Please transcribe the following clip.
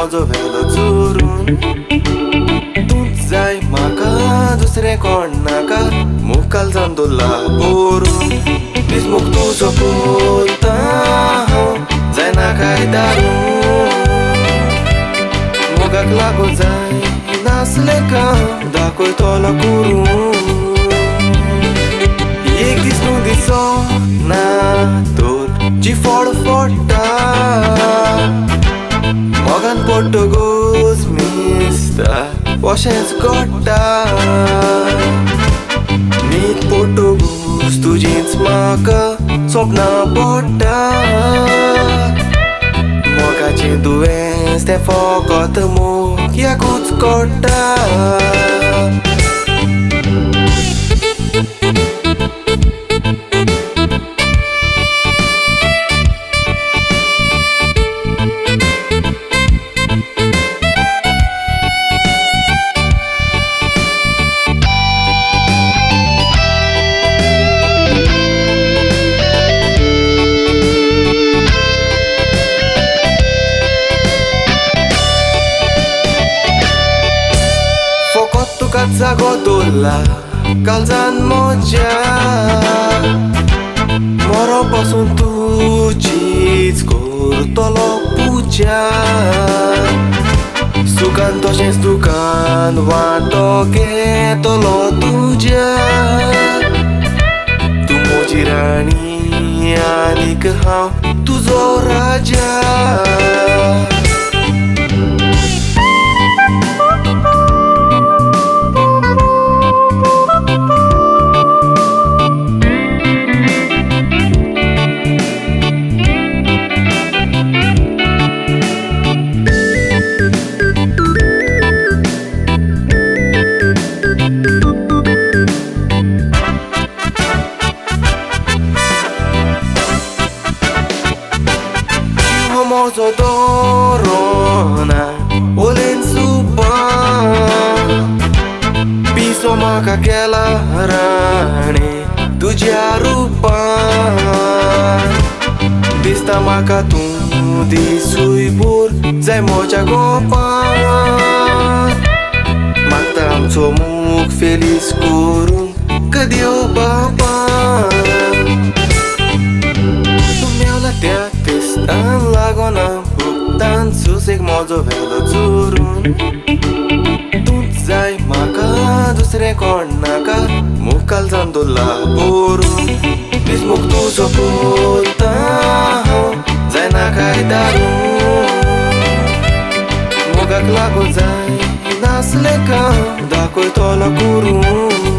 माझो वेलो चोरून तूच जाय म्हाका दुसरें कोण नाका मुखाल जावन दवरला पोरून दिसमुख तुजो पोता हांव जायना काय दारू मोगाक लागून जाय नासलें काम दाखयतलो करून एक दीस न्हू दिसो ना तर जी फळ फोडटा मोगान पडटकूच मिसता अशेंच घडटा न्हीद पडटकूच तुजींच म्हाका सपनां पडटा मोगाचें दुयेंस तें फकत मोग्याकूच कळटा तुका जागो दवरला काळजान म्हज्या मरो पासून तुजीच करतलो पुजा सुखान तशेंच दुखान वांटो घेतलो तुज्या तूं म्हजी राणी आनीक हांव तुजो राजा Mozo dorona Olen supa Piso maka kela rane Tujia rupa Dista maka tu disui bur Zai moja gopa Magta amco muk feliz kurun Kadio bapa Lagona buktan susik माझो वेलो चोरून तूच जाय म्हाका दुसरें कोण नाका मुखाल जावन दवरला पोरून दिसमुख तुजो पोता हांव जायना काय दारू मोगाक लागून जाय नासलें काम दाखयतलो करून